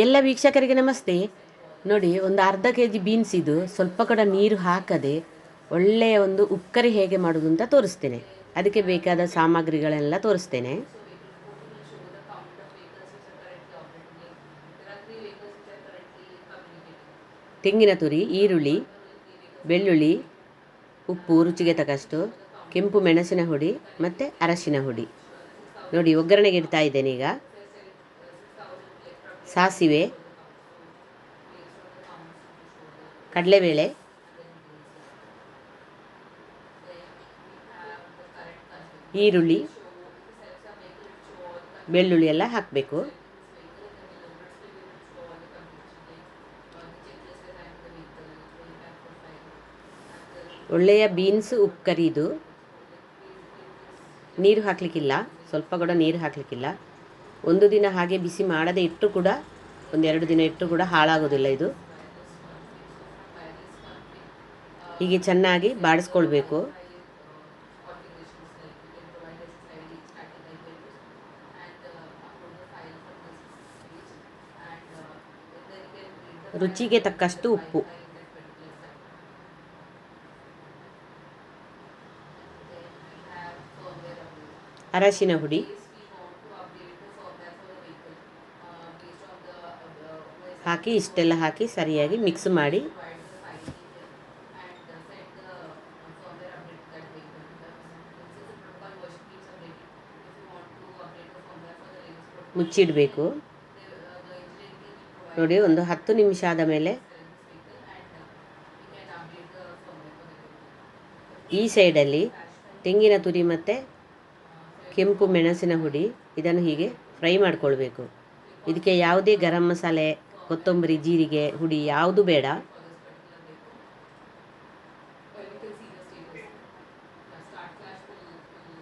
ಎಲ್ಲ ವೀಕ್ಷಕರಿಗೆ ನಮಸ್ತೆ. ನೋಡಿ, ಒಂದು ಅರ್ಧ ಕೆ ಜಿ ಬೀನ್ಸ್ ಇದು ಸ್ವಲ್ಪ ಕೂಡ ನೀರು ಹಾಕದೆ ಒಳ್ಳೆಯ ಒಂದು ಉಕ್ಕರಿ ಹೇಗೆ ಮಾಡೋದು ಅಂತ ತೋರಿಸ್ತೇನೆ. ಅದಕ್ಕೆ ಬೇಕಾದ ಸಾಮಗ್ರಿಗಳೆಲ್ಲ ತೋರಿಸ್ತೇನೆ. ತೆಂಗಿನ ತುರಿ, ಈರುಳ್ಳಿ, ಬೆಳ್ಳುಳ್ಳಿ, ಉಪ್ಪು ರುಚಿಗೆ ತಕ್ಕಷ್ಟು, ಕೆಂಪು ಮೆಣಸಿನ ಹುಡಿ ಮತ್ತು ಅರಶಿನ ಹುಡಿ. ನೋಡಿ, ಒಗ್ಗರಣೆಗೆ ಇಡ್ತಾ ಇದ್ದೇನೆ ಈಗ. ಸಾಸಿವೆ, ಕಡಲೆಬೇಳೆ, ಈರುಳ್ಳಿ, ಬೆಳ್ಳುಳ್ಳಿ ಎಲ್ಲ ಹಾಕಬೇಕು. ಒಳ್ಳೆಯ ಬೀನ್ಸ್ ಉಕ್ಕರಿದು, ನೀರು ಹಾಕಲಿಕ್ಕಿಲ್ಲ, ಸ್ವಲ್ಪ ಕೂಡ ನೀರು ಹಾಕಲಿಕ್ಕಿಲ್ಲ. ಒಂದು ದಿನ ಹಾಗೆ ಬಿಸಿ ಮಾಡದೆ ಇಟ್ಟು ಕೂಡ, ಒಂದೆರಡು ದಿನ ಇಟ್ಟು ಕೂಡ ಹಾಳಾಗೋದಿಲ್ಲ ಇದು. ಹೀಗೆ ಚೆನ್ನಾಗಿ ಬಾಡಿಸ್ಕೊಳ್ಬೇಕು. ರುಚಿಗೆ ತಕ್ಕಷ್ಟು ಉಪ್ಪು, ಅರಶಿನ ಹುಡಿ, ಹಾಕಿ ಇಷ್ಟೆಲ್ಲ ಹಾಕಿ ಸರಿಯಾಗಿ ಮಿಕ್ಸ್ ಮಾಡಿ ಮುಚ್ಚಿಡಬೇಕು. ನೋಡಿ, ಒಂದು 10 ನಿಮಿಷ ಆದ ಮೇಲೆ ಈ ಸೈಡಲ್ಲಿ ತೆಂಗಿನ ತುರಿ ಮತ್ತು ಕೆಂಪು ಮೆಣಸಿನ ಹುಡಿ ಇದನ್ನು ಹೀಗೆ ಫ್ರೈ ಮಾಡಿಕೊಳ್ಬೇಕು. ಇದಕ್ಕೆ ಯಾವುದೇ ಗರಂ ಮಸಾಲೆ, ಕೊತ್ತಂಬರಿ, ಜೀರಿಗೆ ಹುಡಿ ಯಾವುದು ಬೇಡ.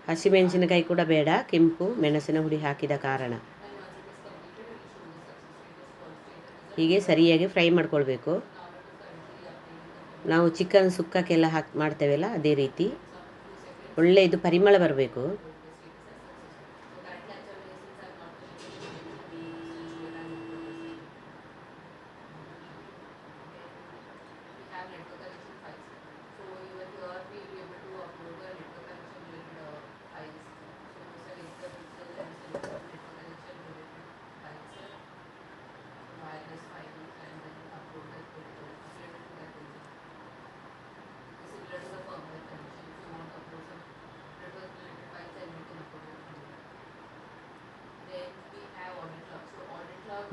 ಹಸಿಮೆಣಸಿನಕಾಯಿ ಕೂಡ ಬೇಡ, ಕೆಂಪು ಮೆಣಸಿನ ಹುಡಿ ಹಾಕಿದ ಕಾರಣ. ಹೀಗೆ ಸರಿಯಾಗಿ ಫ್ರೈ ಮಾಡ್ಕೊಳ್ಬೇಕು. ನಾವು ಚಿಕನ್ ಸುಕ್ಕಕ್ಕೆಲ್ಲ ಮಾಡ್ತೇವಲ್ಲ ಅದೇ ರೀತಿ. ಒಳ್ಳೆ ಇದು ಪರಿಮಳ ಬರಬೇಕು.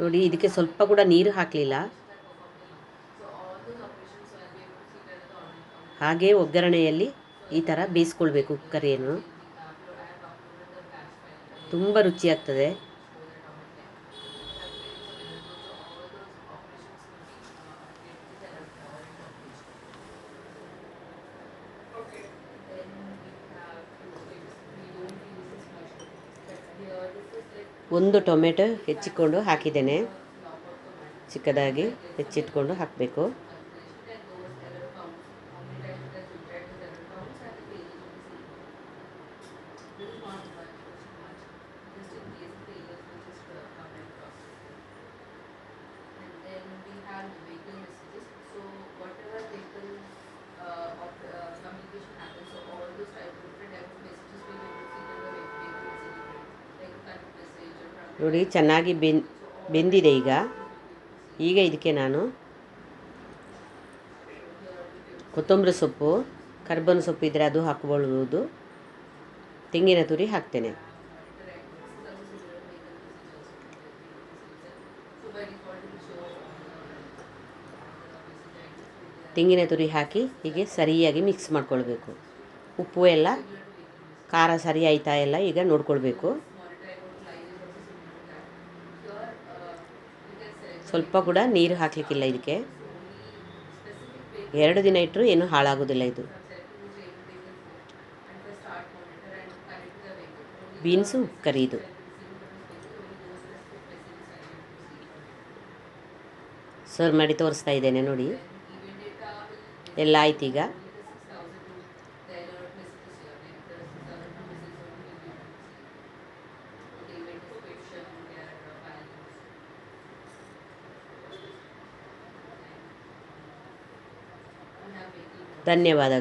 ನೋಡಿ, ಇದಕ್ಕೆ ಸ್ವಲ್ಪ ಕೂಡ ನೀರು ಹಾಕಲಿಲ್ಲ. ಹಾಗೇ ಒಗ್ಗರಣೆಯಲ್ಲಿ ಈ ಥರ ಬೇಯಿಸ್ಕೊಳ್ಬೇಕು ಕುಕ್ಕರಿಯನ್ನು. ತುಂಬ ರುಚಿಯಾಗ್ತದೆ. ಒಂದು ಟೊಮೆಟೊ ಹೆಚ್ಚಿಕೊಂಡು ಹಾಕಿದ್ದೇನೆ, ಚಿಕ್ಕದಾಗಿ ಹೆಚ್ಚಿಟ್ಕೊಂಡು ಹಾಕಬೇಕು. ನೋಡಿ, ಚೆನ್ನಾಗಿ ಬೆಂದಿದೆ ಈಗ. ಈಗ ಇದಕ್ಕೆ ನಾನು ಕೊತ್ತಂಬರಿ ಸೊಪ್ಪು, ಕರಿಬೇವಿನ ಸೊಪ್ಪು ಇದ್ದರೆ ಅದು ಹಾಕ್ಕೊಳ್ಬೋದು, ತೆಂಗಿನ ತುರಿ ಹಾಕ್ತೇನೆ. ತೆಂಗಿನ ತುರಿ ಹಾಕಿ ಹೀಗೆ ಸರಿಯಾಗಿ ಮಿಕ್ಸ್ ಮಾಡ್ಕೊಳ್ಬೇಕು. ಉಪ್ಪು ಎಲ್ಲ ಖಾರ ಸರಿ ಆಯ್ತಾ ಎಲ್ಲ ಈಗ ನೋಡ್ಕೊಳ್ಬೇಕು. ಸ್ವಲ್ಪ ಕೂಡ ನೀರು ಹಾಕಲಿಕ್ಕಿಲ್ಲ ಇದಕ್ಕೆ. 2 ದಿನ ಇಟ್ಟರೂ ಏನೂ ಹಾಳಾಗೋದಿಲ್ಲ ಇದು. ಬೀನ್ಸು ಉಕ್ಕರಿ ಇದು. ಸರ್ವ್ ಮಾಡಿ ತೋರಿಸ್ತಾ ಇದ್ದೇನೆ ನೋಡಿ. ಎಲ್ಲ ಆಯ್ತು ಈಗ. ಧನ್ಯವಾದಗಳು.